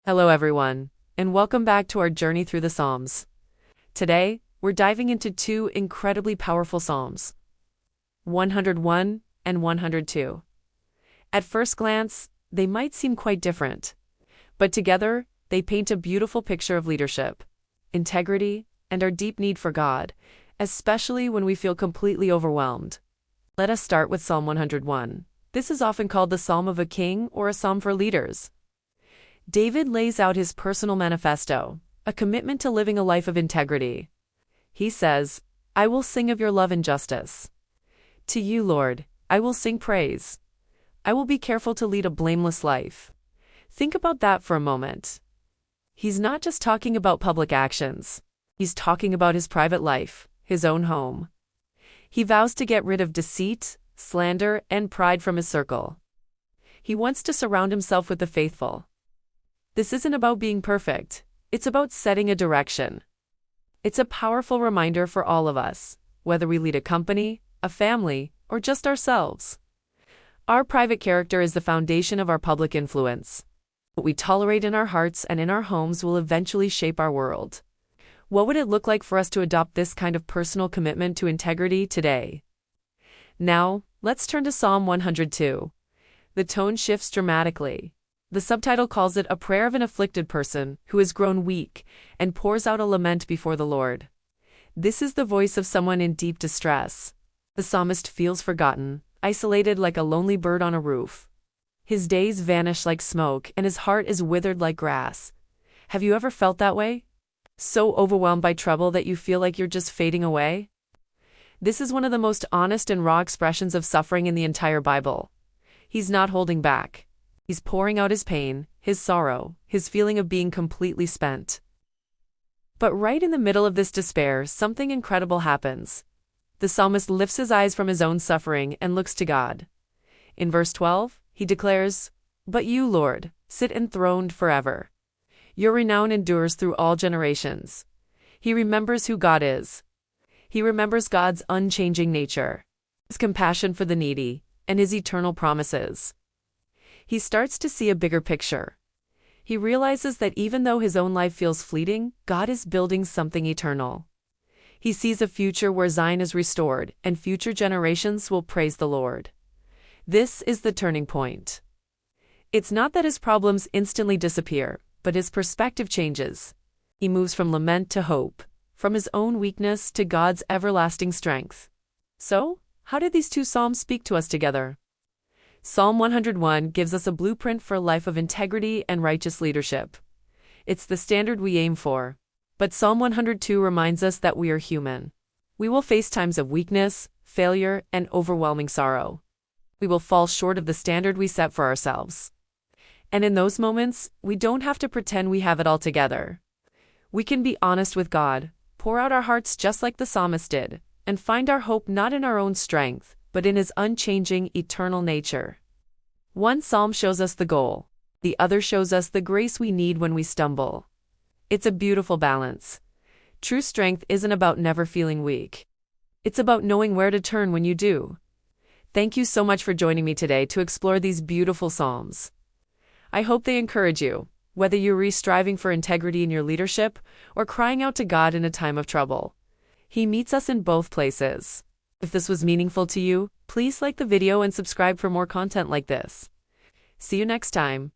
Hello, everyone, and welcome back to our journey through the Psalms. Today, we're diving into two incredibly powerful Psalms, 101 and 102. At first glance, they might seem quite different, but together, they paint a beautiful picture of leadership, integrity, and our deep need for God, especially when we feel completely overwhelmed. Let us start with Psalm 101. This is often called the Psalm of a King or a Psalm for leaders. David lays out his personal manifesto, a commitment to living a life of integrity. He says, "I will sing of your love and justice. To you, Lord, I will sing praise. I will be careful to lead a blameless life." Think about that for a moment. He's not just talking about public actions. He's talking about his private life, his own home. He vows to get rid of deceit, slander, and pride from his circle. He wants to surround himself with the faithful. This isn't about being perfect, it's about setting a direction. It's a powerful reminder for all of us, whether we lead a company, a family, or just ourselves. Our private character is the foundation of our public influence. What we tolerate in our hearts and in our homes will eventually shape our world. What would it look like for us to adopt this kind of personal commitment to integrity today? Now, let's turn to Psalm 102. The tone shifts dramatically. The subtitle calls it a prayer of an afflicted person who has grown weak and pours out a lament before the Lord. This is the voice of someone in deep distress. The psalmist feels forgotten, isolated like a lonely bird on a roof. His days vanish like smoke and his heart is withered like grass. Have you ever felt that way? So overwhelmed by trouble that you feel like you're just fading away? This is one of the most honest and raw expressions of suffering in the entire Bible. He's not holding back. He's pouring out his pain, his sorrow, his feeling of being completely spent. But right in the middle of this despair, something incredible happens. The psalmist lifts his eyes from his own suffering and looks to God. In verse 12, he declares, "But you, Lord, sit enthroned forever. Your renown endures through all generations." He remembers who God is. He remembers God's unchanging nature, his compassion for the needy, and his eternal promises. He starts to see a bigger picture. He realizes that even though his own life feels fleeting, God is building something eternal. He sees a future where Zion is restored and future generations will praise the Lord. This is the turning point. It's not that his problems instantly disappear, but his perspective changes. He moves from lament to hope, from his own weakness to God's everlasting strength. So, how did these two psalms speak to us together? Psalm 101 gives us a blueprint for a life of integrity and righteous leadership. It's the standard we aim for. But Psalm 102 reminds us that we are human. We will face times of weakness, failure, and overwhelming sorrow. We will fall short of the standard we set for ourselves. And in those moments, we don't have to pretend we have it all together. We can be honest with God, pour out our hearts just like the psalmist did, and find our hope not in our own strength, but in his unchanging, eternal nature. One psalm shows us the goal. The other shows us the grace we need when we stumble. It's a beautiful balance. True strength isn't about never feeling weak. It's about knowing where to turn when you do. Thank you so much for joining me today to explore these beautiful psalms. I hope they encourage you, whether you're striving for integrity in your leadership or crying out to God in a time of trouble. He meets us in both places. If this was meaningful to you, please like the video and subscribe for more content like this. See you next time.